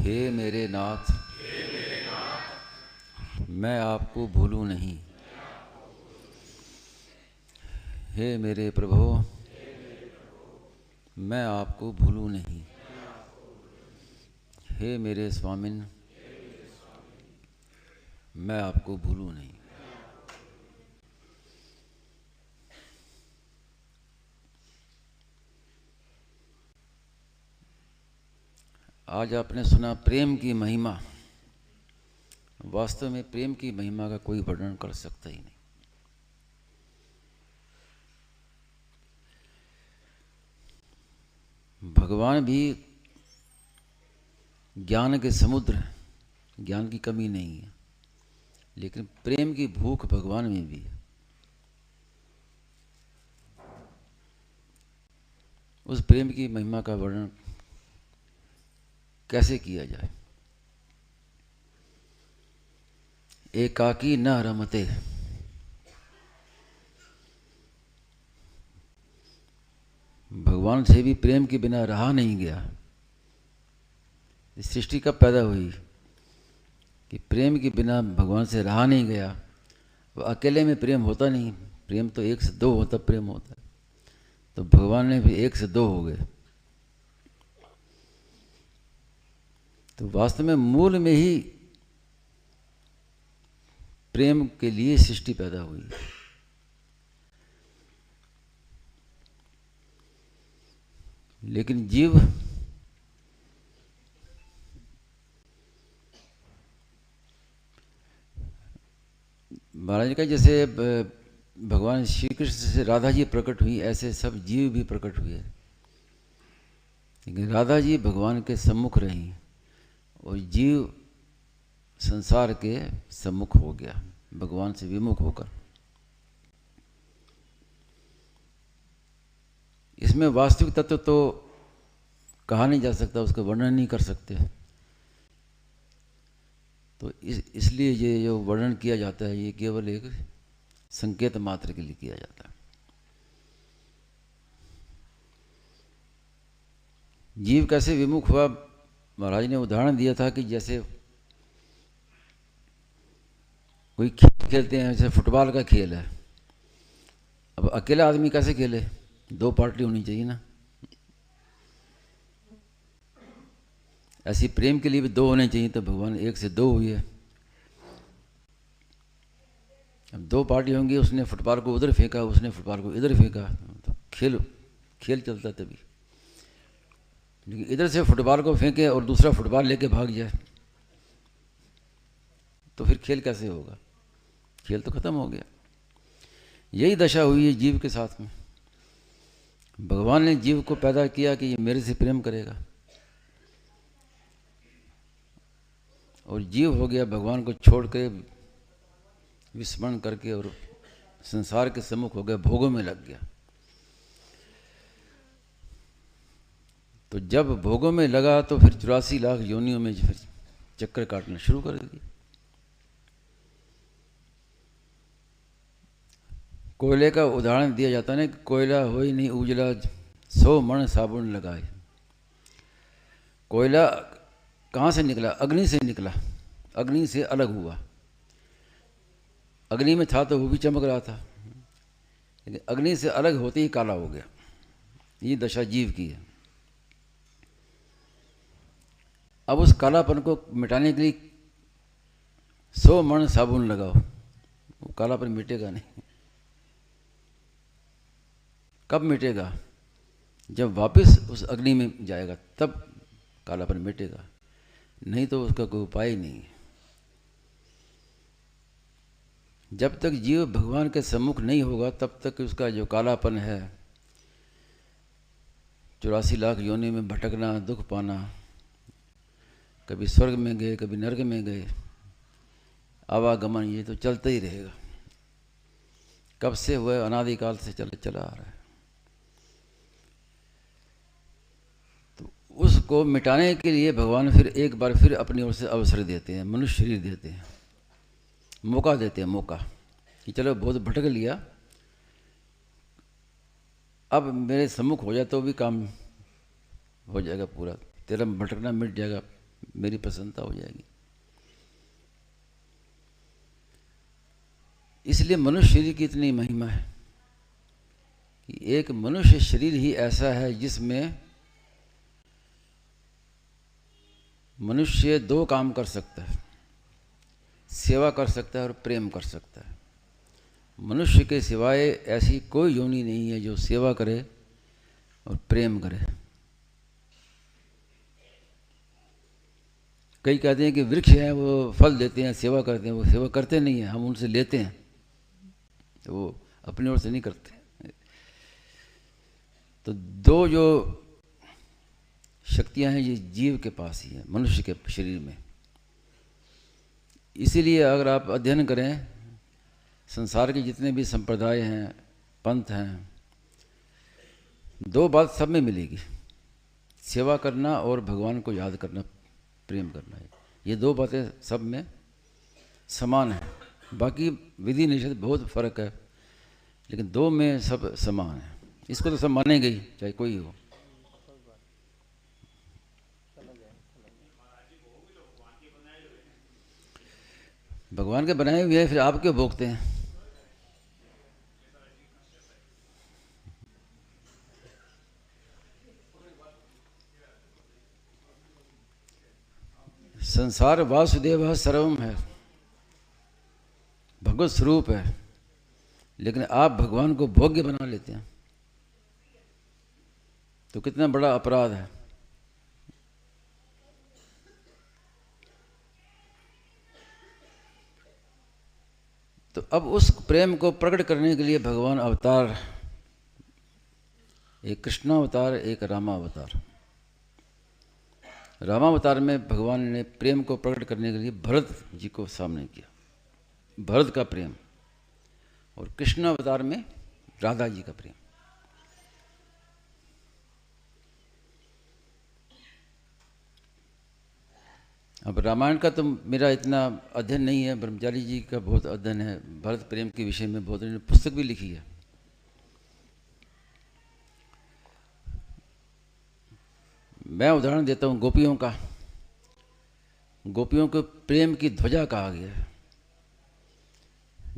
हे मेरे नाथ, मैं आपको भूलूं नहीं। हे मेरे प्रभु, मैं आपको भूलूं नहीं। हे मेरे स्वामिन, मैं आपको भूलूं नहीं। आज आपने सुना प्रेम की महिमा। वास्तव में प्रेम की महिमा का कोई वर्णन कर सकता ही नहीं। भगवान भी ज्ञान के समुद्र, ज्ञान की कमी नहीं है, लेकिन प्रेम की भूख भगवान में भी है। उस प्रेम की महिमा का वर्णन कैसे किया जाए। एकाकी न रमते, भगवान से भी प्रेम के बिना रहा नहीं गया। इस सृष्टि कब पैदा हुई कि प्रेम के बिना भगवान से रहा नहीं गया। वो अकेले में प्रेम होता नहीं, प्रेम तो एक से दो होता प्रेम होता है। तो भगवान ने भी एक से दो हो गए। तो वास्तव में मूल में ही प्रेम के लिए सृष्टि पैदा हुई। लेकिन जीव महाराज का जैसे भगवान श्री कृष्ण से राधा जी प्रकट हुई, ऐसे सब जीव भी प्रकट हुए। लेकिन राधा जी भगवान के सम्मुख रही और जीव संसार के सम्मुख हो गया, भगवान से विमुख होकर। इसमें वास्तविक तत्व तो कहा नहीं जा सकता, उसका वर्णन नहीं कर सकते। तो इसलिए ये जो वर्णन किया जाता है ये केवल एक संकेत मात्र के लिए किया जाता है। जीव कैसे विमुख हुआ, महाराज ने उदाहरण दिया था कि जैसे कोई खेल खेलते हैं, जैसे फुटबॉल का खेल है। अब अकेला आदमी कैसे खेले, दो पार्टी होनी चाहिए ना। ऐसी प्रेम के लिए भी दो होने चाहिए, तो भगवान एक से दो हुई है। अब दो पार्टी होंगी, उसने फुटबॉल को उधर फेंका, उसने फुटबॉल को इधर फेंका, तो खेल चलता तभी। लेकिन इधर से फुटबॉल को फेंके और दूसरा फुटबॉल लेके भाग जाए तो फिर खेल कैसे होगा, खेल तो खत्म हो गया। यही दशा हुई है जीव के साथ में। भगवान ने जीव को पैदा किया कि ये मेरे से प्रेम करेगा, और जीव हो गया भगवान को छोड़ के, विस्मरण करके, और संसार के सम्मुख हो गया, भोगों में लग गया। तो जब भोगों में लगा तो फिर 84 लाख योनियों में फिर चक्कर काटना शुरू कर दिया। कोयले का उदाहरण दिया जाता है ना कि कोयला हो ही नहीं उजला, 100 मण साबुन लगाए। कोयला कहाँ से निकला, अग्नि से निकला, अग्नि से अलग हुआ। अग्नि में था तो वो भी चमक रहा था, लेकिन अग्नि से अलग होते ही काला हो गया। ये दशा जीव की है। अब उस कालापन को मिटाने के लिए 100 मण साबुन लगाओ, वो कालापन मिटेगा नहीं। कब मिटेगा, जब वापस उस अग्नि में जाएगा तब कालापन मिटेगा, नहीं तो उसका कोई उपाय ही नहीं है। जब तक जीव भगवान के सम्मुख नहीं होगा तब तक उसका जो कालापन है, 84 लाख योनि में भटकना, दुख पाना, कभी स्वर्ग में गए कभी नरक में गए, आवागमन, ये तो चलता ही रहेगा। कब से हुआ, अनादिकाल से चला आ रहा है। तो उसको मिटाने के लिए भगवान फिर एक बार फिर अपनी ओर से अवसर देते हैं, मनुष्य शरीर देते हैं, मौका देते हैं, मौका कि चलो बहुत भटक लिया, अब मेरे सम्मुख हो जाए तो भी काम हो जाएगा पूरा, तेरा भटकना मिट जाएगा, मेरी प्रसन्नता हो जाएगी। इसलिए मनुष्य शरीर की इतनी महिमा है कि एक मनुष्य शरीर ही ऐसा है जिसमें मनुष्य दो काम कर सकता है, सेवा कर सकता है और प्रेम कर सकता है। मनुष्य के सिवाय ऐसी कोई योनि नहीं है जो सेवा करे और प्रेम करे। कई कहते हैं कि वृक्ष हैं वो फल देते हैं, सेवा करते हैं, वो सेवा करते नहीं हैं, हम उनसे लेते हैं, वो अपनी ओर से नहीं करते। तो दो जो शक्तियां हैं ये जीव के पास ही है, मनुष्य के शरीर में। इसीलिए अगर आप अध्ययन करें संसार के जितने भी संप्रदाय हैं, पंथ हैं, दो बात सब में मिलेगी, सेवा करना और भगवान को याद करना, प्रेम करना है। ये दो बातें सब में समान है। बाकी विधि निषेध बहुत फर्क है, लेकिन दो में सब समान है। इसको तो सब मानेंगे ही, चाहे कोई हो। भगवान के बनाए हुए हैं, फिर आप क्यों भोगते हैं? संसार वासुदेव सर्वम है, भगवत स्वरूप है, लेकिन आप भगवान को भोग्य बना लेते हैं, तो कितना बड़ा अपराध है। तो अब उस प्रेम को प्रकट करने के लिए भगवान अवतार, एक कृष्णावतार, एक रामावतार। रामावतार में भगवान ने प्रेम को प्रकट करने के लिए भरत जी को सामने किया, भरत का प्रेम, और कृष्णावतार में राधा जी का प्रेम। अब रामायण का तो मेरा इतना अध्ययन नहीं है, ब्रह्मचारी जी का बहुत अध्ययन है भरत प्रेम के विषय में, बहुत उन्होंने पुस्तक भी लिखी है। मैं उदाहरण देता हूँ गोपियों का। गोपियों को प्रेम की ध्वजा कहा गया है।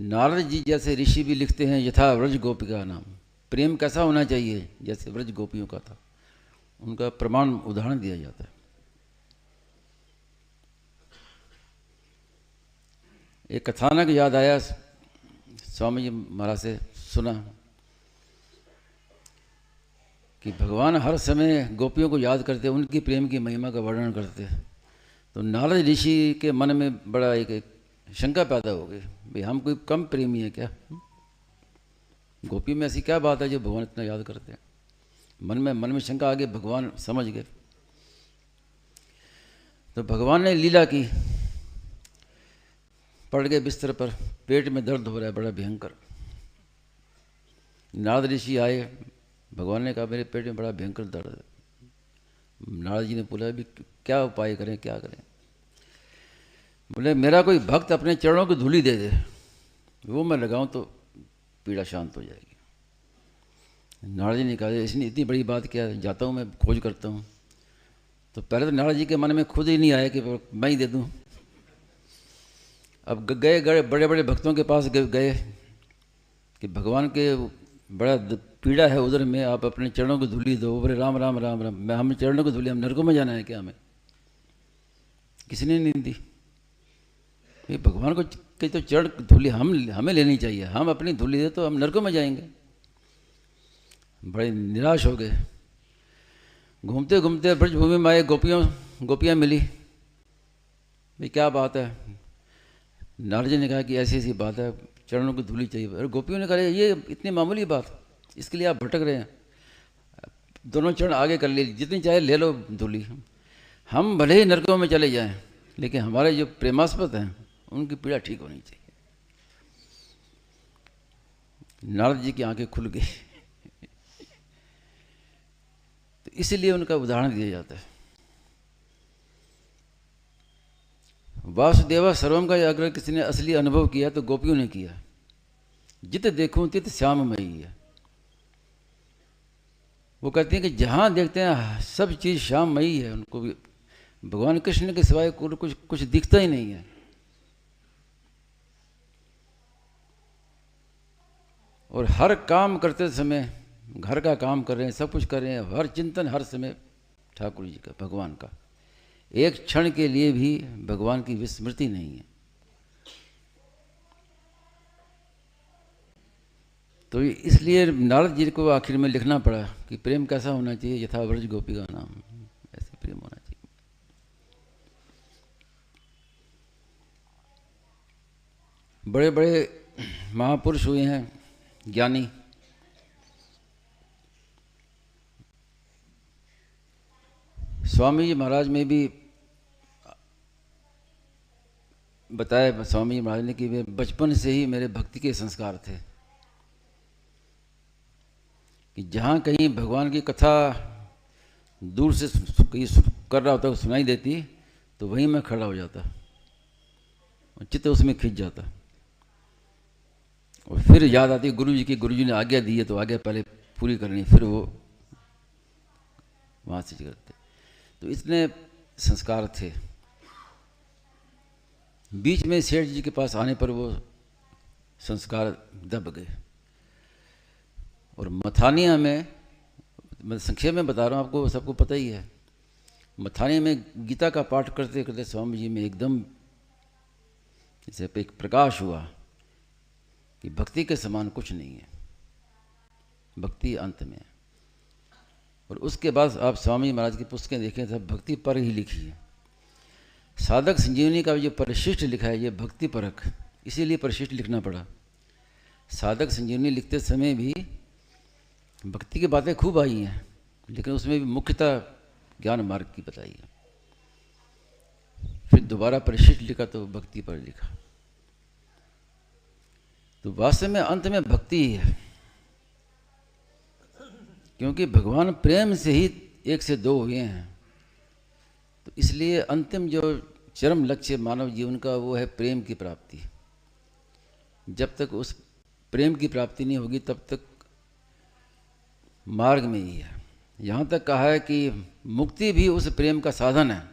नारद जी जैसे ऋषि भी लिखते हैं यथा व्रज गोपिका नाम, प्रेम कैसा होना चाहिए जैसे व्रज गोपियों का था, उनका प्रमाण उदाहरण दिया जाता है। एक कथानक याद आया, स्वामी जी महाराज से सुना कि भगवान हर समय गोपियों को याद करते, उनकी प्रेम की महिमा का वर्णन करते। तो नारद ऋषि के मन में बड़ा एक शंका पैदा हो गई, भाई हम कोई कम प्रेमी है क्या? गोपी में ऐसी क्या बात है जो भगवान इतना याद करते हैं? मन में शंका आ गई, भगवान समझ गए। तो भगवान ने लीला की, पड़ गए बिस्तर पर, पेट में दर्द हो रहा है बड़ा भयंकर। नारद ऋषि आए, भगवान ने कहा मेरे पेट में बड़ा भयंकर दर्द है। नारद जी ने बोला भी क्या उपाय करें, क्या करें? बोले मेरा कोई भक्त अपने चरणों की धूली दे दे, वो मैं लगाऊं तो पीड़ा शांत हो जाएगी। नारद जी ने कहा इसने इतनी बड़ी बात क्या है, जाता हूँ मैं खोज करता हूँ। तो पहले तो नारद जी के मन में खुद ही नहीं आया कि मैं ही दे दूँ। अब गए बड़े बड़े भक्तों के पास गए कि भगवान के बड़ा पीड़ा है उधर में, आप अपने चरणों की धूली दो। बोले राम राम राम राम, मैं हम चरणों की धूली, हम नरकों में जाना है क्या? हमें किसी ने नहीं दी। ये भगवान को कहीं तो चरण धूली हमें लेनी चाहिए, हम अपनी धूली दे तो हम नरकों में जाएंगे। बड़े निराश हो गए। घूमते घूमते ब्रजभूमि में आए, गोपियाँ मिली, भाई क्या बात है? नारद जी ने कहा कि ऐसी ऐसी बात है, चरणों की धूली चाहिए। और गोपियों ने कहा ये इतनी मामूली बात, इसके लिए आप भटक रहे हैं, दोनों चरण आगे कर लीजिए, जितनी चाहे ले लो धूली, हम भले ही नरकों में चले जाएं, लेकिन हमारे जो प्रेमास्पद हैं उनकी पीड़ा ठीक होनी चाहिए। नारद जी की आंखें खुल गई। तो इसीलिए उनका उदाहरण दिया जाता है। वासुदेवा सर्वम का अगर किसी ने असली अनुभव किया तो गोपियों ने किया। जित देखूं तित श्याममयी है। वो कहती हैं कि जहां देखते हैं सब चीज श्याममयी है, उनको भी भगवान कृष्ण के सिवाय कुछ कुछ दिखता ही नहीं है। और हर काम करते समय, घर का काम कर रहे हैं, सब कुछ कर रहे हैं, हर चिंतन हर समय ठाकुर जी का, भगवान का। एक क्षण के लिए भी भगवान की विस्मृति नहीं है। तो इसलिए नारद जी को आखिर में लिखना पड़ा कि प्रेम कैसा होना चाहिए, यथा व्रज गोपी का नाम, ऐसे प्रेम होना चाहिए। बड़े बड़े महापुरुष हुए हैं, ज्ञानी। स्वामी जी महाराज में भी बताया स्वामी जी महाराज ने कि वे बचपन से ही मेरे भक्ति के संस्कार थे, कि जहाँ कहीं भगवान की कथा दूर से कहीं कर रहा होता, सुनाई देती, तो वहीं मैं खड़ा हो जाता और चित्त उसमें खिंच जाता। और फिर याद आती गुरु जी की, गुरु जी ने आज्ञा दी है तो आज्ञा पहले पूरी करनी, फिर वो वहाँ से करते। तो इतने संस्कार थे। बीच में सेठ जी के पास आने पर वो संस्कार दब गए। और मथानिया में, मैं संक्षेप में बता रहा हूँ आपको, सबको पता ही है, मथानिया में गीता का पाठ करते करते स्वामी जी में एकदम जैसे एक प्रकाश हुआ कि भक्ति के समान कुछ नहीं है, भक्ति अंत में है। और उसके बाद आप स्वामी महाराज की पुस्तकें देखें, सब भक्ति पर ही लिखी है। साधक संजीवनी का जो परिशिष्ट लिखा है, ये भक्ति परक, इसीलिए परिशिष्ट लिखना पड़ा। साधक संजीवनी लिखते समय भी भक्ति की बातें खूब आई हैं, लेकिन उसमें भी मुख्यतः ज्ञान मार्ग की बताई है। फिर दोबारा परिशिष्ट लिखा तो भक्ति पर लिखा। तो वास्तव में अंत में भक्ति ही है, क्योंकि भगवान प्रेम से ही एक से दो हुए हैं। तो इसलिए अंतिम जो चरम लक्ष्य मानव जीवन का वो है प्रेम की प्राप्ति। जब तक उस प्रेम की प्राप्ति नहीं होगी तब तक मार्ग में ही है। यहाँ तक कहा है कि मुक्ति भी उस प्रेम का साधन है।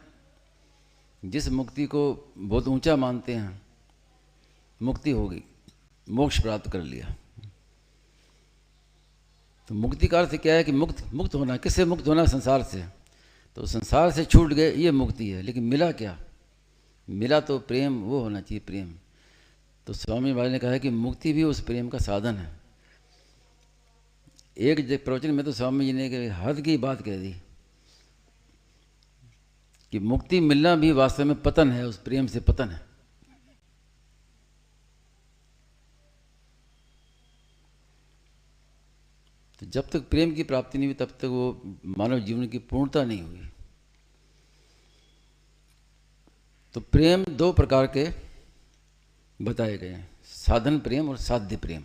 जिस मुक्ति को बहुत ऊंचा मानते हैं, मुक्ति हो गई, मोक्ष प्राप्त कर लिया। तो मुक्ति का अर्थ क्या है कि मुक्त होना। किससे मुक्त होना? संसार से। तो संसार से छूट गए, ये मुक्ति है। लेकिन मिला क्या? मिला तो प्रेम, वो होना चाहिए प्रेम। तो स्वामी महाराज ने कहा है कि मुक्ति भी उस प्रेम का साधन है। एक प्रवचन में तो स्वामी जी ने हद की बात कह दी कि मुक्ति मिलना भी वास्तव में पतन है, उस प्रेम से पतन है। तो जब तक प्रेम की प्राप्ति नहीं हुई तब तक वो मानव जीवन की पूर्णता नहीं हुई। तो प्रेम दो प्रकार के बताए गए हैं, साधन प्रेम और साध्य प्रेम।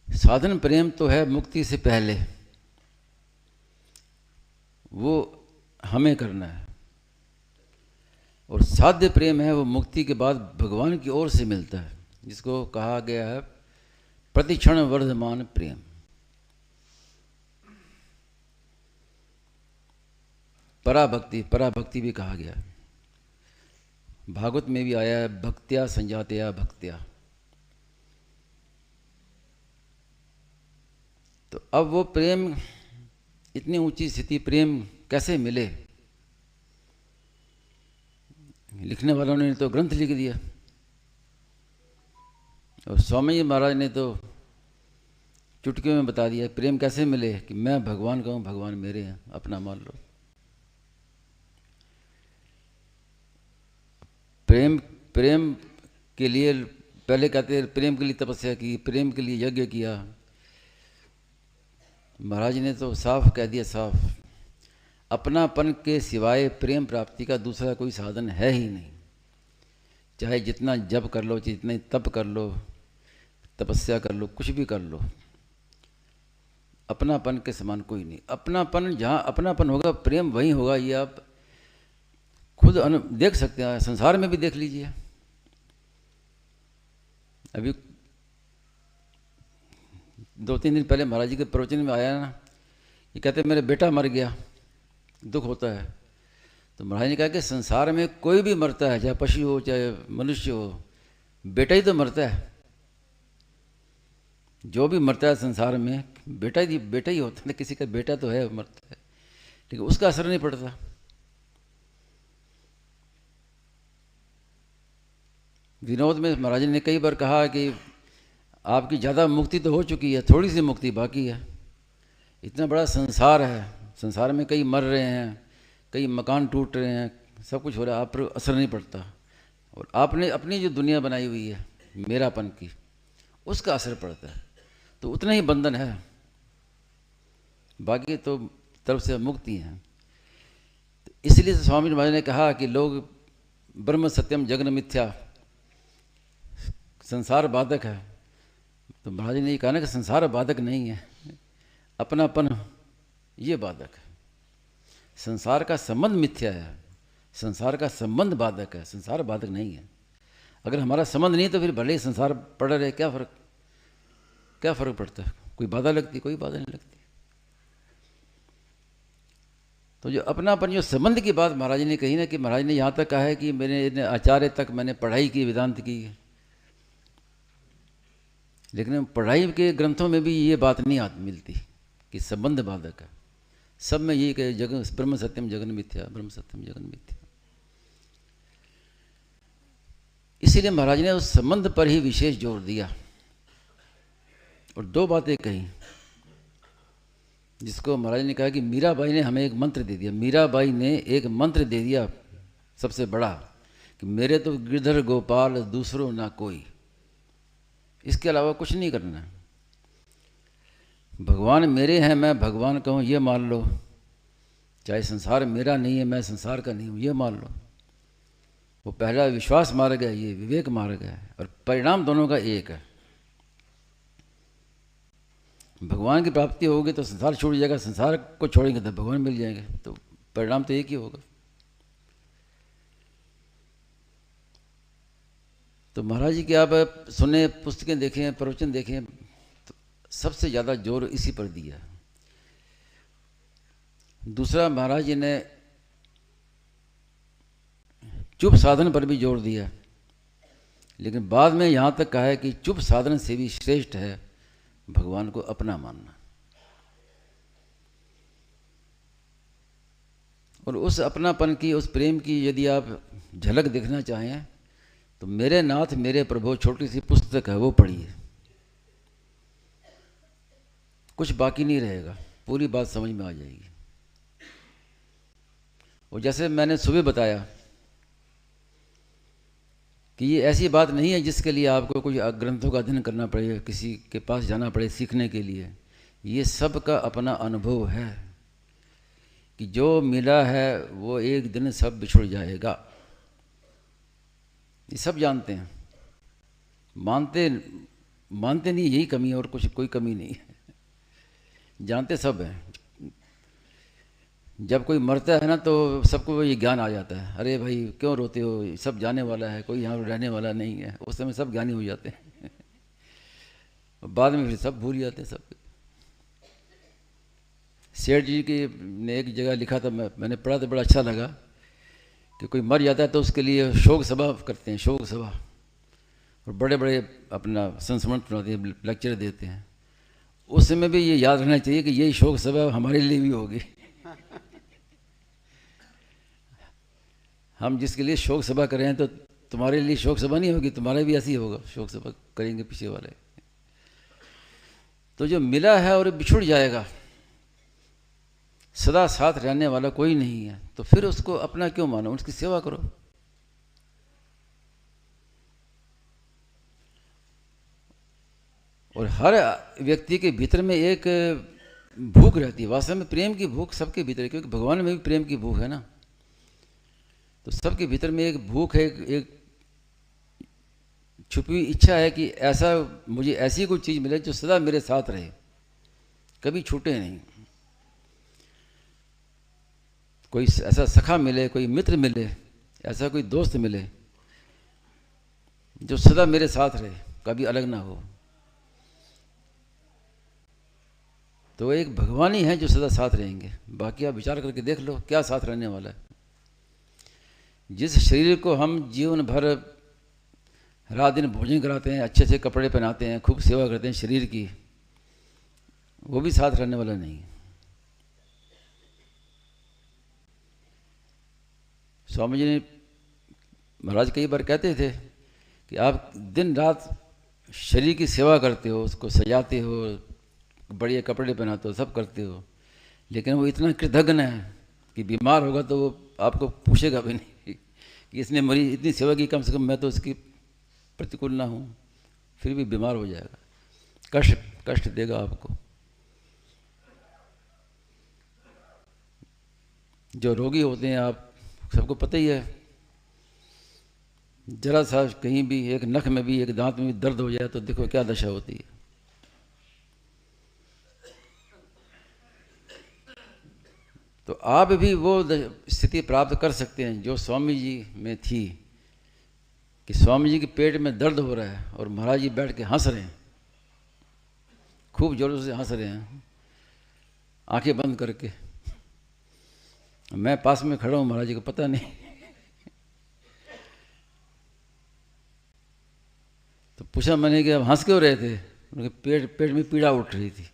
साधन प्रेम तो है मुक्ति से पहले, वो हमें करना है। और साध्य प्रेम है वो मुक्ति के बाद भगवान की ओर से मिलता है, जिसको कहा गया है प्रतिक्षण वर्धमान प्रेम। पराभक्ति भी कहा गया है। भागवत में भी आया है, भक्त्या संजातया भक्त्या। तो अब वो प्रेम, इतनी ऊंची स्थिति प्रेम कैसे मिले? लिखने वालों ने तो ग्रंथ लिख दिया, और स्वामी जी महाराज ने तो चुटकियों में बता दिया प्रेम कैसे मिले, कि मैं भगवान का हूँ, भगवान मेरे हैं, अपना मान लो। प्रेम के लिए पहले कहते हैं प्रेम के लिए तपस्या की, प्रेम के लिए यज्ञ किया। महाराज ने तो साफ कह दिया, साफ, अपनापन के सिवाय प्रेम प्राप्ति का दूसरा कोई साधन है ही नहीं। चाहे जितना जप कर लो, जितने तप कर लो, तपस्या कर लो, कुछ भी कर लो, अपनापन के समान कोई नहीं। अपनापन, जहाँ अपनापन होगा प्रेम वहीं होगा। ये आप खुद देख सकते हैं, संसार में भी देख लीजिए। अभी 2-3 दिन पहले महाराज जी के प्रवचन में आया ना, ये कहते मेरा बेटा मर गया, दुख होता है। तो महाराज ने कहा कि संसार में कोई भी मरता है, चाहे पशु हो चाहे मनुष्य हो, बेटा ही तो मरता है। जो भी मरता है संसार में बेटा ही होता है। किसी का बेटा तो है मरता है, लेकिन उसका असर नहीं पड़ता। विनोद में महाराज ने कई बार कहा कि आपकी ज़्यादा मुक्ति तो हो चुकी है, थोड़ी सी मुक्ति बाकी है। इतना बड़ा संसार है, संसार में कई मर रहे हैं, कई मकान टूट रहे हैं, सब कुछ हो रहा है, आप पर असर नहीं पड़ता। और आपने अपनी जो दुनिया बनाई हुई है मेरापन की, उसका असर पड़ता है। तो उतना ही बंधन है, बाकी तो तरफ से मुक्ति है। तो इसलिए स्वामी महाराज ने कहा कि लोग ब्रह्म सत्यम जगन मिथ्या, संसार बाधक है। तो महाराज ने ये कहा ना कि संसार बाधक नहीं है, अपनापन ये बाधक है। संसार का संबंध मिथ्या है, संसार का संबंध बाधक है, संसार बाधक नहीं है। अगर हमारा संबंध नहीं तो फिर भले ही संसार पड़ा रहे, क्या फ़र्क पड़ता है? कोई बाधा लगती? कोई बाधा नहीं लगती। तो जो अपनापन, जो संबंध की बात महाराज ने कही ना, कि महाराज ने यहाँ तक कहा है कि मैंने आचार्य तक मैंने पढ़ाई की, वेदांत की, लेकिन पढ़ाई के ग्रंथों में भी ये बात नहीं मिलती कि संबंध बाधक है। सब में ये कहे जगन ब्रह्म सत्यम जगन मिथ्या, ब्रह्म सत्यम जगन मिथ्या। इसीलिए महाराज ने उस संबंध पर ही विशेष जोर दिया और दो बातें कही, जिसको महाराज ने कहा कि मीराबाई ने हमें एक मंत्र दे दिया। मीराबाई ने एक मंत्र दे दिया सबसे बड़ा, कि मेरे तो गिरधर गोपाल दूसरों ना कोई, इसके अलावा कुछ नहीं करना। भगवान मेरे हैं, मैं भगवान का हूँ, ये मान लो। चाहे संसार मेरा नहीं है, मैं संसार का नहीं हूँ, ये मान लो। वो पहला विश्वास मार्ग है, ये विवेक मार्ग है, और परिणाम दोनों का एक है। भगवान की प्राप्ति होगी तो संसार छूट जाएगा, संसार को छोड़ेंगे तो भगवान मिल जाएंगे, तो परिणाम तो एक ही होगा। तो महाराज जी की आप सुने, पुस्तकें देखें, प्रवचन देखें, तो सबसे ज़्यादा जोर इसी पर दिया। दूसरा, महाराज जी ने चुप साधन पर भी जोर दिया, लेकिन बाद में यहाँ तक कहा है कि चुप साधन से भी श्रेष्ठ है भगवान को अपना मानना। और उस अपनापन की, उस प्रेम की यदि आप झलक देखना चाहें तो मेरे नाथ मेरे प्रभु छोटी सी पुस्तक है, वो पढ़िए, कुछ बाकी नहीं रहेगा, पूरी बात समझ में आ जाएगी। और जैसे मैंने सुबह बताया कि ये ऐसी बात नहीं है जिसके लिए आपको कुछ ग्रंथों का अध्ययन करना पड़े, किसी के पास जाना पड़े सीखने के लिए। ये सब का अपना अनुभव है कि जो मिला है वो एक दिन सब बिछुड़ जाएगा। ये सब जानते हैं, मानते नहीं, यही कमी है, और कुछ कोई कमी नहीं है। जानते सब हैं। जब कोई मरता है ना तो सबको ये ज्ञान आ जाता है, अरे भाई क्यों रोते हो, सब जाने वाला है, कोई यहाँ रहने वाला नहीं है। उस समय सब ज्ञानी हो जाते हैं बाद में फिर सब भूल जाते हैं सब। सेठ जी की ने एक जगह लिखा था, मैंने पढ़ा तो बड़ा अच्छा लगा, कि कोई मर जाता है तो उसके लिए शोक सभा करते हैं, शोक सभा, और बड़े बड़े अपना संस्मरण सुनाते हैं, लेक्चर देते हैं। उस समय भी ये याद रखना चाहिए कि यही शोक सभा हमारे लिए भी होगी। हम जिसके लिए शोक सभा कर रहे हैं तो तुम्हारे लिए शोक सभा नहीं होगी, तुम्हारा भी ऐसी होगा, शोक सभा करेंगे पीछे वाले। तो जो मिला है और बिछुड़ जाएगा, सदा साथ रहने वाला कोई नहीं है, तो फिर उसको अपना क्यों मानो, उसकी सेवा करो। और हर व्यक्ति के भीतर में एक भूख रहती है, वास्तव में प्रेम की भूख सबके भीतर है, क्योंकि भगवान में भी प्रेम की भूख है ना। तो सबके भीतर में एक भूख है, एक छुपी हुई इच्छा है कि ऐसा मुझे ऐसी कोई चीज़ मिले जो सदा मेरे साथ रहे, कभी छूटे नहीं। कोई ऐसा सखा मिले, कोई मित्र मिले, ऐसा कोई दोस्त मिले जो सदा मेरे साथ रहे, कभी अलग ना हो। तो एक भगवान ही है जो सदा साथ रहेंगे, बाकी आप विचार करके देख लो क्या साथ रहने वाला है। जिस शरीर को हम जीवन भर रात दिन भोजन कराते हैं, अच्छे अच्छे कपड़े पहनाते हैं, खूब सेवा करते हैं शरीर की, वो भी साथ रहने वाला नहीं है। स्वामी जी ने महाराज कई बार कहते थे कि आप दिन रात शरीर की सेवा करते हो, उसको सजाते हो, बढ़िया कपड़े पहनाते हो, सब करते हो, लेकिन वो इतना कृतघ्न है कि बीमार होगा तो वो आपको पूछेगा भी नहीं कि इसने मेरी इतनी सेवा की, कम से कम मैं तो इसकी प्रतिकूल ना हूँ, फिर भी बीमार हो जाएगा, कष्ट कष्ट देगा आपको। जो रोगी होते हैं, आप सबको पता ही है, जरा सा कहीं भी एक नख में भी, एक दांत में भी दर्द हो जाए तो देखो क्या दशा होती है। तो आप भी वो स्थिति प्राप्त कर सकते हैं जो स्वामी जी में थी, कि स्वामी जी के पेट में दर्द हो रहा है और महाराज जी बैठ के हंस रहे हैं, खूब जोरों से हंस रहे हैं, आंखें बंद करके। मैं पास में खड़ा हूँ, महाराज जी को पता नहीं। तो पूछा मैंने कि अब हंस क्यों रहे थे? उनके पेट में पीड़ा उठ रही थी।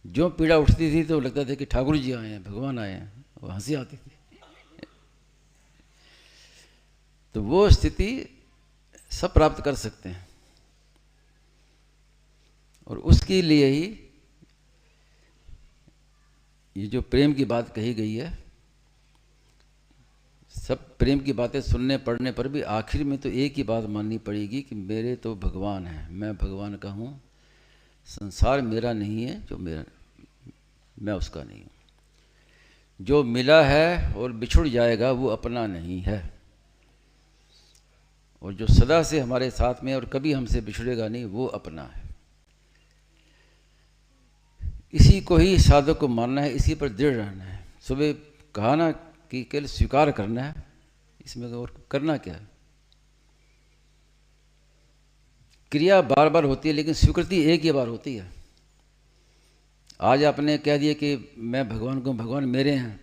जो पीड़ा उठती थी तो लगता था कि ठाकुर जी आए हैं, भगवान आए हैं, वो हंसी आती थी। तो वो स्थिति सब प्राप्त कर सकते हैं, और उसके लिए ही ये जो प्रेम की बात कही गई है, सब प्रेम की बातें सुनने पढ़ने पर भी आखिर में तो एक ही बात माननी पड़ेगी कि मेरे तो भगवान है, मैं भगवान का हूँ, संसार मेरा नहीं है, जो मेरा, मैं उसका नहीं हूँ। जो मिला है और बिछुड़ जाएगा वो अपना नहीं है, और जो सदा से हमारे साथ में और कभी हमसे बिछड़ेगा नहीं वो अपना है। इसी को ही साधक को मानना है, इसी पर दृढ़ रहना है। सुबह कहा ना कि केवल स्वीकार करना है, इसमें और करना क्या है। क्रिया बार बार होती है लेकिन स्वीकृति एक ही बार होती है। आज आपने कह दिया कि मैं भगवान को, भगवान मेरे हैं,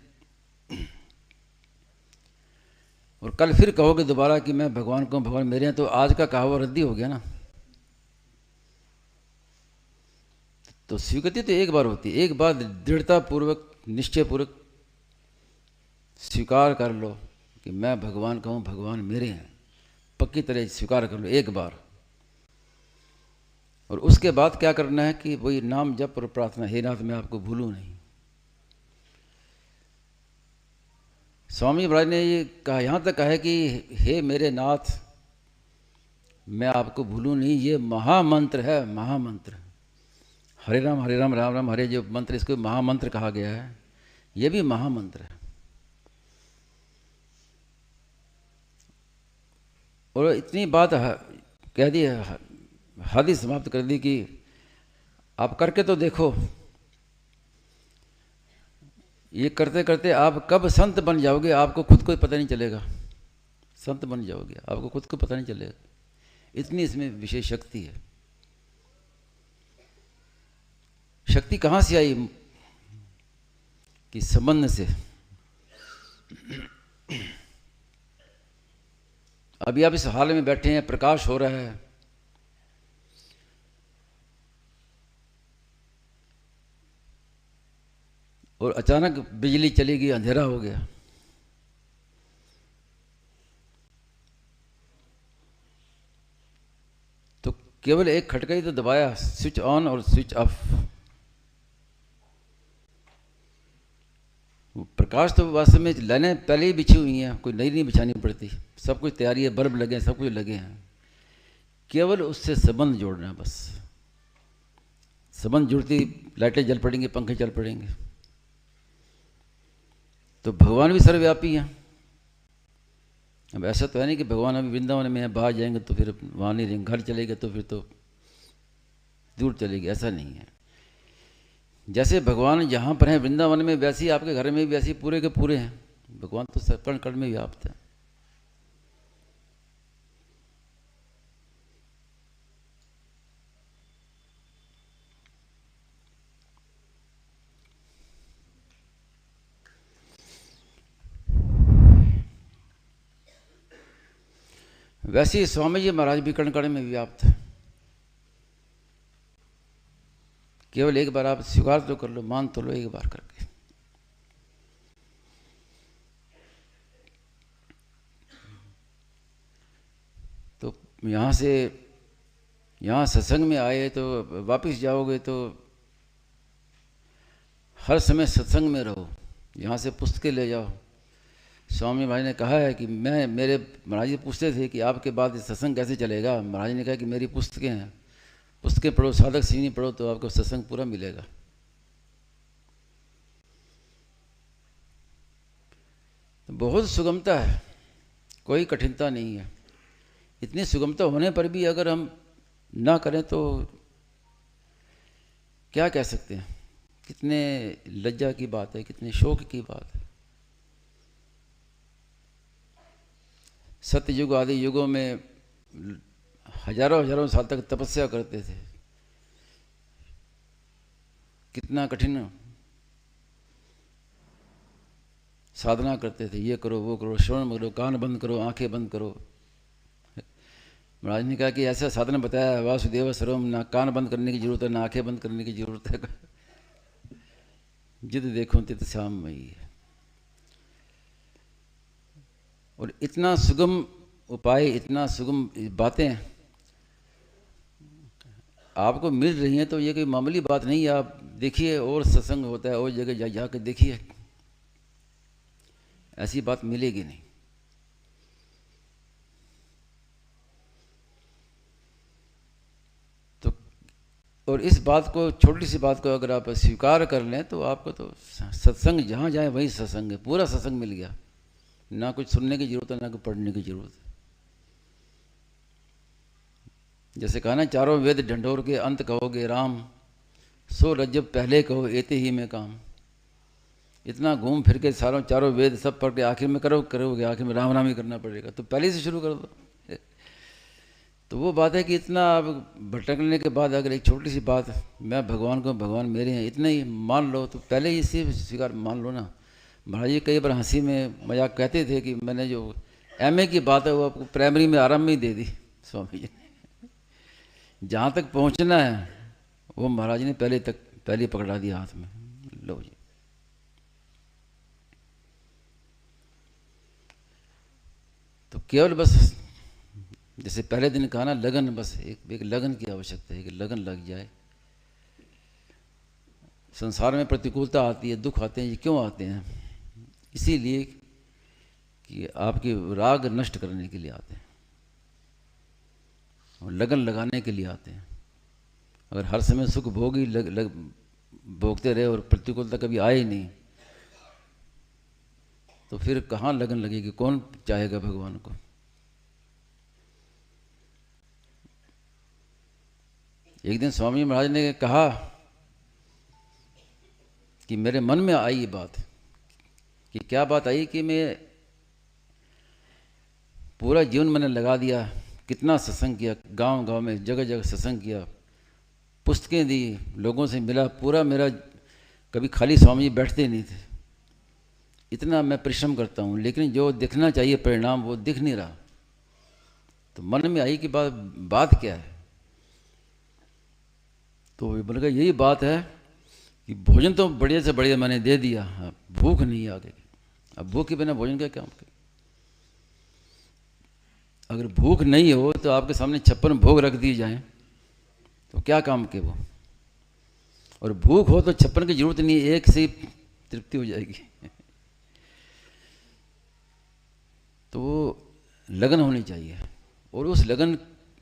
और कल फिर कहोगे दोबारा कि मैं भगवान को, भगवान मेरे हैं, तो आज का कहा हुआ रद्दी हो गया ना। तो स्वीकृति तो एक बार होती है, एक बार दृढ़ता पूर्वक, निश्चय पूर्वक स्वीकार कर लो कि मैं भगवान का हूँ, भगवान मेरे हैं, पक्की तरह स्वीकार कर लो एक बार। और उसके बाद क्या करना है कि वही नाम जप और प्रार्थना, हे नाथ मैं आपको भूलूं नहीं। स्वामी महाराज ने ये कहा, यहाँ तक कहा है कि हे मेरे नाथ मैं आपको भूलूं नहीं, ये महामंत्र है, महामंत्र। हरे राम राम राम हरे, जो मंत्र, इसको महामंत्र कहा गया है, ये भी महामंत्र है। और इतनी बात कह दी, हद ही समाप्त कर दी कि आप करके तो देखो, ये करते करते आप कब संत बन जाओगे आपको खुद को पता नहीं चलेगा। संत बन जाओगे आपको खुद को पता नहीं चलेगा, इतनी इसमें विशेष शक्ति है। शक्ति कहाँ से आई? कि संबंध से। अभी आप इस हाल में बैठे हैं, प्रकाश हो रहा है, और अचानक बिजली चली गई, अंधेरा हो गया, तो केवल एक खटका ही तो दबाया, स्विच ऑन और स्विच ऑफ। प्रकाश तो वास्तव में लाइनें पहले ही बिछी हुई हैं, कोई नई नहीं बिछानी पड़ती, सब कुछ तैयारी है, बल्ब लगे हैं, सब कुछ लगे हैं, केवल उससे संबंध जोड़ना है बस। संबंध जुड़ती लाइटें जल पड़ेंगी, पंखे चल पड़ेंगे। तो भगवान भी सर्वव्यापी हैं। अब ऐसा तो है नहीं कि भगवान अभी वृंदावन में है, बाहर जाएंगे तो फिर वहाँ नहीं रहेंगे, घर चले गए तो फिर तो दूर चलेगी, ऐसा नहीं है। जैसे भगवान जहाँ पर हैं वृंदावन में, वैसे ही आपके घर में भी वैसे ही पूरे के पूरे हैं। भगवान तो कण कण में व्याप्त है। वैसे ही स्वामी जी महाराज भी कण कण में व्याप्त है। केवल एक बार आप स्वीकार तो कर लो, मान तो लो एक बार करके। तो यहाँ सत्संग में आए तो वापस जाओगे तो हर समय सत्संग में रहो, यहाँ से पुस्तकें ले जाओ। स्वामी महाराज ने कहा है कि मेरे महाराज जी पूछते थे कि आपके बाद सत्संग कैसे चलेगा। महाराज ने कहा कि मेरी पुस्तकें हैं, पुस्तकें पढ़ो, साधक सीनी पढ़ो तो आपको सत्संग पूरा मिलेगा। तो बहुत सुगमता है, कोई कठिनता नहीं है। इतनी सुगमता होने पर भी अगर हम ना करें तो क्या कह सकते हैं। कितने लज्जा की बात है, कितने शोक की बात है। सत्ययुग आदि युगों में हजारों हजारों साल तक तपस्या करते थे, कितना कठिन साधना करते थे। ये करो, वो करो, श्रवण करो, कान बंद करो, आंखें बंद करो। महाराज ने कहा कि ऐसा साधना बताया है, वासुदेव सर्वम, ना कान बंद करने की जरूरत है, ना आंखें बंद करने की जरूरत है। जिद देखो तित श्याममयी है। और इतना सुगम उपाय, इतना सुगम बातें आपको मिल रही हैं तो ये कोई मामूली बात नहीं है। आप देखिए और सत्संग होता है और जगह जाकर देखिए, ऐसी बात मिलेगी नहीं। तो और इस बात को, छोटी सी बात को अगर आप स्वीकार कर लें तो आपको तो सत्संग जहाँ जाए वही सत्संग है, पूरा सत्संग मिल गया। ना कुछ सुनने की जरूरत है, ना कुछ पढ़ने की जरूरत है। जैसे कहा ना, चारों वेद ढंढोर के अंत कहोगे राम, सो रज्जब पहले कहो एते ही में काम। इतना घूम फिर के चारों वेद सब पढ़ के आखिर में करोगे, आखिर में राम राम ही करना पड़ेगा, तो पहले से शुरू कर दो। तो वो बात है कि इतना अब भटकने के बाद अगर एक छोटी सी बात, मैं भगवान को, भगवान मेरे हैं, इतना ही मान लो तो पहले ही इसी स्वीकार मान लो ना। महाराज जी कई बार हंसी में मजाक कहते थे कि मैंने जो एमए की बात है वो आपको प्राइमरी में आराम में ही दे दी स्वामी जी ने। जहाँ तक पहुँचना है वो महाराज ने पहले पकड़ा दिया हाथ में, लो जी। तो केवल बस जैसे पहले दिन कहा ना, लगन, बस एक लगन की आवश्यकता है कि लगन लग जाए। संसार में प्रतिकूलता आती है, दुख आते हैं, ये क्यों आते हैं? इसीलिए कि आपके राग नष्ट करने के लिए आते हैं और लगन लगाने के लिए आते हैं। अगर हर समय सुख भोगी भोगते रहे और प्रतिकूलता कभी आए ही नहीं तो फिर कहाँ लगन लगेगी? कौन चाहेगा भगवान को? एक दिन स्वामी महाराज ने कहा कि मेरे मन में आई ये बात, कि क्या बात आई कि मैं पूरा जीवन मैंने लगा दिया, कितना सत्संग किया, गांव गांव में जगह जगह सत्संग किया, पुस्तकें दी, लोगों से मिला, पूरा मेरा कभी खाली स्वामी जी बैठते नहीं थे। इतना मैं परिश्रम करता हूँ, लेकिन जो दिखना चाहिए परिणाम वो दिख नहीं रहा। तो मन में आई कि बात क्या है? तो बोल गया यही बात है कि भोजन तो बढ़िया से बढ़िया मैंने दे दिया, भूख नहीं आ गई। अब भूख के बिना भोजन का क्या? अगर भूख नहीं हो तो आपके सामने 56 भोग रख दिए जाएं तो क्या काम के वो? और भूख हो तो 56 की जरूरत नहीं, एक से तृप्ति हो जाएगी। तो लगन होनी चाहिए और उस लगन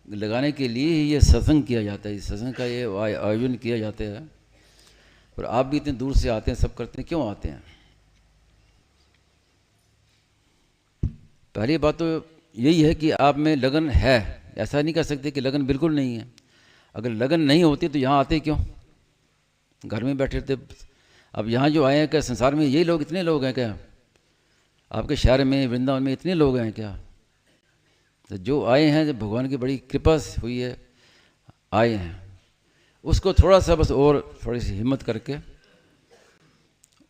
लगाने के लिए ही ये सत्संग किया जाता है, सत्संग का ये आयोजन किया जाता है। और आप भी इतने दूर से आते हैं, सब करते हैं, क्यों आते हैं? पहली बात तो यही है कि आप में लगन है। ऐसा नहीं कह सकते कि लगन बिल्कुल नहीं है। अगर लगन नहीं होती तो यहाँ आते क्यों? घर में बैठे थे। अब यहाँ जो आए हैं, क्या संसार में यही लोग, इतने लोग हैं क्या? आपके शहर में, वृंदावन में इतने लोग हैं क्या? तो जो आए हैं, जब भगवान की बड़ी कृपा हुई है, आए हैं, उसको थोड़ा सा बस और थोड़ी सी हिम्मत करके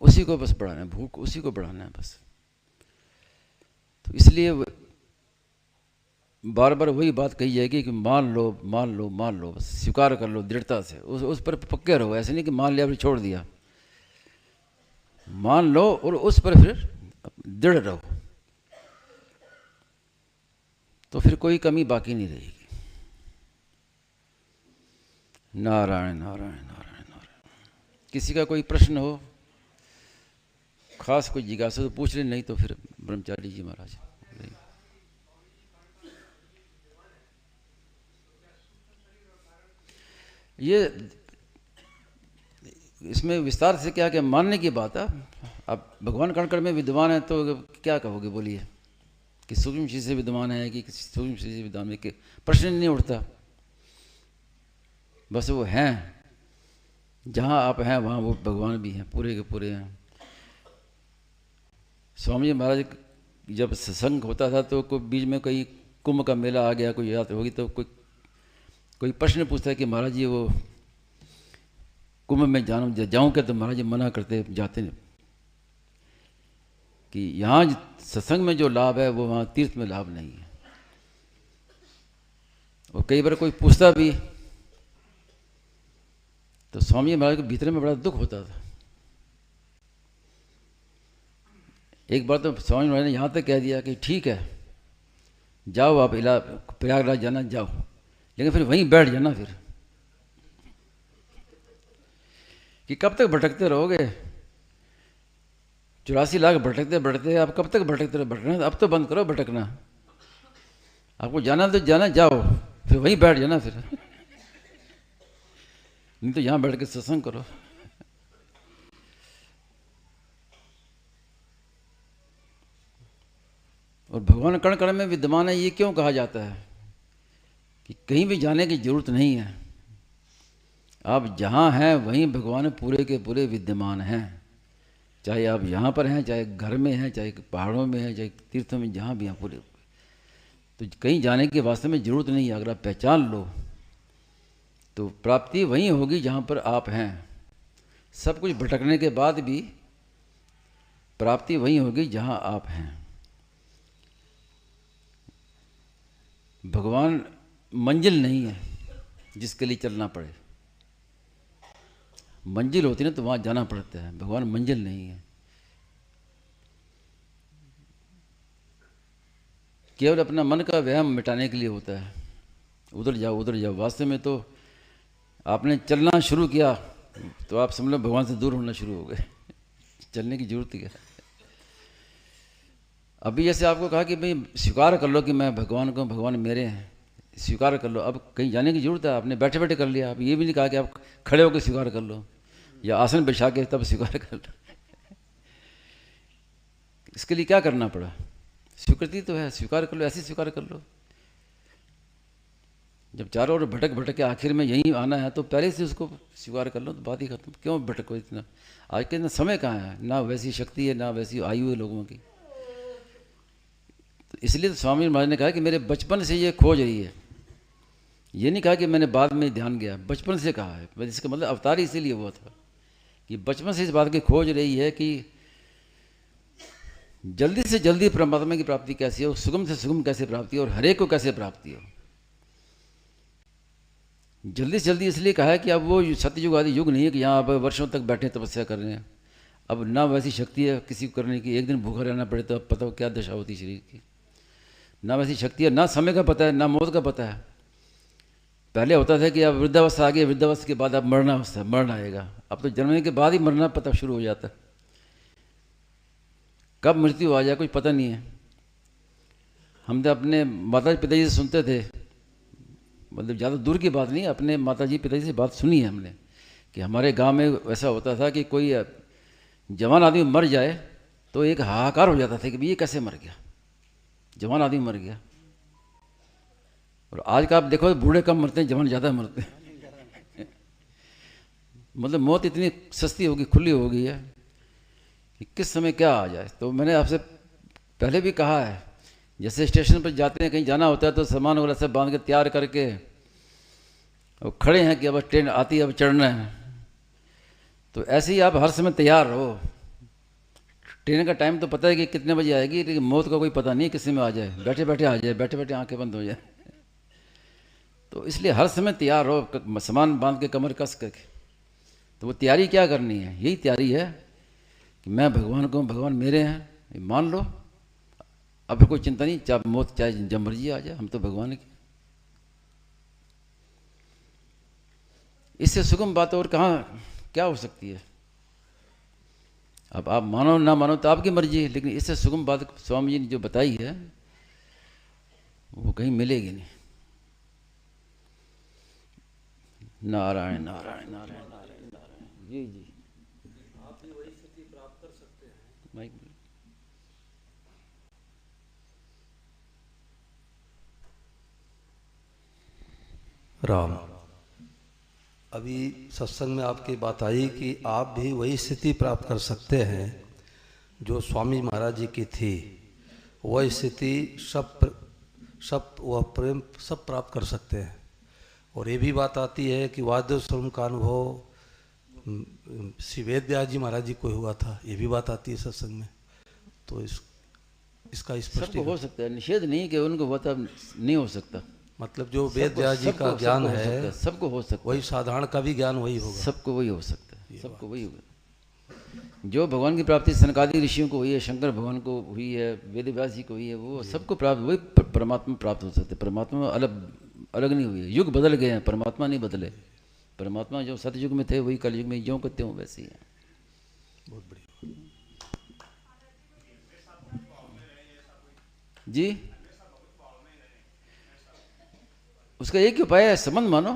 उसी को बस बढ़ाना है, भूख उसी को बढ़ाना है बस। तो इसलिए बार बार वही बात कही जाएगी कि मान लो मान लो मान लो, बस स्वीकार कर लो दृढ़ता से, उस पर पक्के रहो। ऐसे नहीं कि मान लिया फिर छोड़ दिया, मान लो और उस पर फिर दृढ़ रहो, तो फिर कोई कमी बाकी नहीं रहेगी। नारायण नारायण नारायण नारायण। किसी का कोई प्रश्न हो, खास कोई जिज्ञासा तो पूछ ले, नहीं तो फिर ब्रह्मचारी जी महाराज। ये इसमें विस्तार से क्या क्या मानने की बात है। अब भगवान कण कण में विद्वान है तो क्या कहोगे, बोलिए कि सूक्ष्म चीज से विद्वान है कि सूक्ष्म चीज से विद्वान है, कि प्रश्न नहीं उठता। बस वो हैं, जहाँ आप हैं वहाँ वो भगवान भी हैं, पूरे के पूरे हैं। स्वामी जी महाराज जब सत्संग होता था तो कोई बीच में कोई कुंभ का मेला आ गया, कोई यात्रा होगी, तो कोई प्रश्न पूछता है कि महाराज जी वो कुंभ में जाऊँ क्या, तो महाराज जी मना करते जाते नहीं, कि यहाँ सत्संग में जो लाभ है वो वहाँ तीर्थ में लाभ नहीं है। और कई बार कोई पूछता भी तो स्वामी महाराज के भीतर में बड़ा दुख होता था। एक बार तो स्वामी महाराज ने यहाँ तक कह दिया कि ठीक है जाओ आप प्रयागराज जाना जाओ, लेकिन फिर वहीं बैठ जाना, फिर कि कब तक भटकते रहोगे, 84 लाख भटकते भटकते आप कब तक भटकते रहो, भटकना अब तो बंद करो भटकना, आपको जाना तो जाना जाओ, फिर वहीं बैठ जाना, फिर नहीं तो यहाँ बैठ के सत्संग करो। और भगवान कण कण में विद्यमान है, ये क्यों कहा जाता है कि कहीं भी जाने की जरूरत नहीं है, आप जहाँ हैं वहीं भगवान पूरे के पूरे विद्यमान हैं। चाहे आप यहाँ पर हैं, चाहे घर में हैं, चाहे पहाड़ों में हैं, चाहे तीर्थों में, जहाँ भी हैं पूरे। तो कहीं जाने की वास्तव में जरूरत नहीं है। अगर आप पहचान लो तो प्राप्ति वहीं होगी जहाँ पर आप हैं। सब कुछ भटकने के बाद भी प्राप्ति वहीं होगी जहाँ आप हैं। भगवान मंजिल नहीं है जिसके लिए चलना पड़े, मंजिल होती ना तो वहाँ जाना पड़ता है, भगवान मंजिल नहीं है। केवल अपना मन का वहम मिटाने के लिए होता है, उधर जाओ उधर जाओ। वास्तव में तो आपने चलना शुरू किया तो आप समझ लो भगवान से दूर होना शुरू हो गए। चलने की जरूरत क्या है। अभी जैसे आपको कहा कि भाई स्वीकार कर लो कि मैं भगवान को, भगवान मेरे हैं, स्वीकार कर लो। अब कहीं जाने की जरूरत है, आपने बैठे बैठे कर लिया। अब ये भी नहीं कहा कि आप खड़े होकर स्वीकार कर लो या आसन बिछा के तब स्वीकार कर लो। इसके लिए क्या करना पड़ा, स्वीकृति तो है, स्वीकार कर लो, ऐसे स्वीकार कर लो। जब चारों ओर भटक भटक के आखिर में यहीं आना है तो पहले से उसको स्वीकार कर लो, तो बात ही खत्म। क्यों भटको इतना, आज के इतना समय कहाँ है, ना वैसी शक्ति है ना वैसी आयु है लोगों की। तो इसलिए तो स्वामी महाराज ने कहा कि मेरे बचपन से ये खोज रही है। ये नहीं कहा कि मैंने बाद में ध्यान गया, बचपन से कहा है। इसका मतलब अवतार इसीलिए हुआ था कि बचपन से इस बात की खोज रही है कि जल्दी से जल्दी परमात्मा की प्राप्ति कैसी हो, सुगम से सुगम कैसे प्राप्ति हो और हरेक को कैसे प्राप्ति हो। जल्दी से जल्दी इसलिए कहा है कि अब वो सत्ययुग आदि युग नहीं है कि यहाँ आप वर्षों तक बैठे तपस्या कर रहे हैं। अब ना वैसी शक्ति है किसी को करने की, एक दिन भूखा रहना पड़े तो अब पता हो क्या दशा होती शरीर की। ना वैसी शक्ति है, ना समय का पता है, ना मौत का पता है। पहले होता था कि अब वृद्धावस्था आ गई, वृद्धावस्था के बाद अब मरना आएगा। अब तो जन्मने के बाद ही मरना पता शुरू हो जाता है। कब मृत्यु आ जाए कुछ पता नहीं है। हम तो अपने माता पिताजी से सुनते थे, मतलब ज़्यादा दूर की बात नहीं, अपने माताजी पिताजी से बात सुनी है हमने कि हमारे गांव में ऐसा होता था कि कोई जवान आदमी मर जाए तो एक हाहाकार हो जाता था कि भाई ये कैसे मर गया, जवान आदमी मर गया। और आज का आप देखो बूढ़े कम मरते हैं, जवान ज़्यादा मरते हैं। मतलब मौत इतनी सस्ती होगी, खुली हो गई है कि किस समय क्या आ जाए। तो मैंने आपसे पहले भी कहा है, जैसे स्टेशन पर जाते हैं, कहीं जाना होता है तो सामान वगैरह सब बांध के तैयार करके और खड़े हैं कि अब ट्रेन आती है, अब चढ़ना है। तो ऐसे ही आप हर समय तैयार रहो। ट्रेन का टाइम तो पता है कि कितने बजे आएगी, लेकिन मौत का कोई पता नहीं किसी में आ जाए, बैठे बैठे आ जाए, बैठे बैठे आंखें बंद हो जाए। तो इसलिए हर समय तैयार रहो, सामान बांध के कमर कस करके। तो वो तैयारी क्या करनी है? यही तैयारी है कि मैं भगवान को, भगवान मेरे हैं, ये मान लो। अब कोई चिंता नहीं, चाहे मौत चाहे जब मर्जी आ जाए, हम तो भगवान की। इससे सुगम बात और कहाँ क्या हो सकती है? अब आप मानो ना मानो तो आपकी मर्जी है, लेकिन इससे सुगम बात स्वामी जी ने जो बताई है वो कहीं मिलेगी नहीं। नारायण नारायण नारायण नारायण नारायण। जी जी, आप भी वही स्थिति प्राप्त कर सकते हैं। माइक। राम, अभी सत्संग में आपकी बात आई कि आप भी वही स्थिति प्राप्त कर सकते हैं जो स्वामी महाराज जी की थी। वह स्थिति सब वह प्रेम सब प्राप्त कर सकते हैं। और ये भी बात आती है कि वाद्य स्वरूप का अनुभव श्री वेद व्यास जी महाराज जी को हुआ था। ये भी बात आती है सत्संग में। तो इसका सबको स्पष्टीकरण हो सकता है, निषेध नहीं कि उनको होता नहीं हो सकता। मतलब जो वेद व्यास जी का ज्ञान है सबको हो सकता है, वही साधारण का भी ज्ञान वही होगा। सबको वही हो सकता है, सबको वही होगा। जो भगवान की प्राप्ति सनकादि ऋषियों को हुई है, शंकर भगवान को हुई है, वेद व्यास जी को हुई है, वो सबको प्राप्त, वही परमात्मा प्राप्त हो सकते। परमात्मा अलग नहीं हुई है। युग बदल गए हैं, परमात्मा नहीं बदले। परमात्मा जो सतयुग में थे वही कलयुग में ज्यों करते हो वैसे ही है। बहुत बढ़िया जी, उसका एक ही उपाय है, संबंध मानो।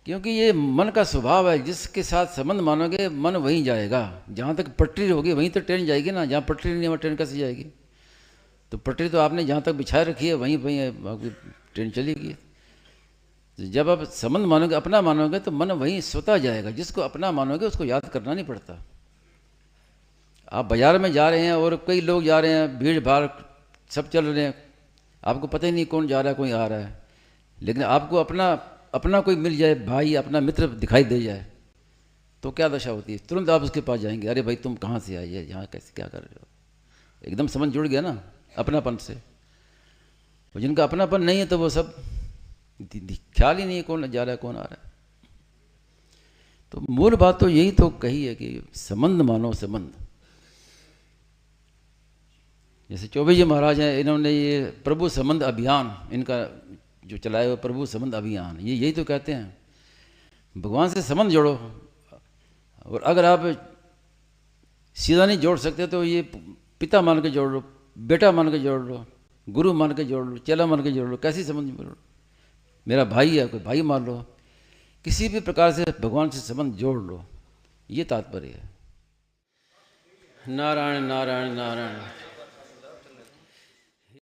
क्योंकि ये मन का स्वभाव है, जिसके साथ संबंध मानोगे मन वहीं जाएगा। जहाँ तक पटरी होगी वहीं तो ट्रेन जाएगी ना। जहाँ पटरी नहीं है वहाँ ट्रेन कैसे जाएगी? तो पटरी तो आपने जहाँ तक बिछाए रखी है वहीं वहीं आपकी ट्रेन चलेगी। तो जब आप संबंध मानोगे, अपना मानोगे, तो मन वहीं स्वतः जाएगा। जिसको अपना मानोगे उसको याद करना नहीं पड़ता। आप बाजार में जा रहे हैं और कई लोग जा रहे हैं, भीड़ भाड़ सब चल रहे हैं, आपको पता ही नहीं कौन जा रहा है, कोई आ रहा है। लेकिन आपको अपना कोई मिल जाए, भाई, अपना मित्र दिखाई दे जाए, तो क्या दशा होती है? तुरंत आप उसके पास जाएंगे, अरे भाई तुम कहाँ से आए, यहाँ कैसे क्या कर रहे हो? एकदम समझ जुड़ गया ना अपनापन से। और जिनका अपनापन नहीं है तो वो सब ख्याल ही नहीं है कौन जा रहा है कौन आ रहा है। तो मूल बात तो यही तो कही है कि संबंध मानो, संबंध। जैसे चौबे जी महाराज हैं, इन्होंने ये प्रभु संबंध अभियान, इनका जो चलाया हुआ प्रभु संबंध अभियान, ये यही तो कहते हैं भगवान से संबंध जोड़ो। और अगर आप सीधा नहीं जोड़ सकते तो ये पिता मान के जोड़ लो, बेटा मान के जोड़ लो, गुरु मान के जोड़ लो, चेला मान के जोड़ लो, कैसी संबंध जोड़ लो। मेरा भाई है, कोई भाई मान लो, किसी भी प्रकार से भगवान से संबंध जोड़ लो, ये तात्पर्य है। नारायण नारायण नारायण।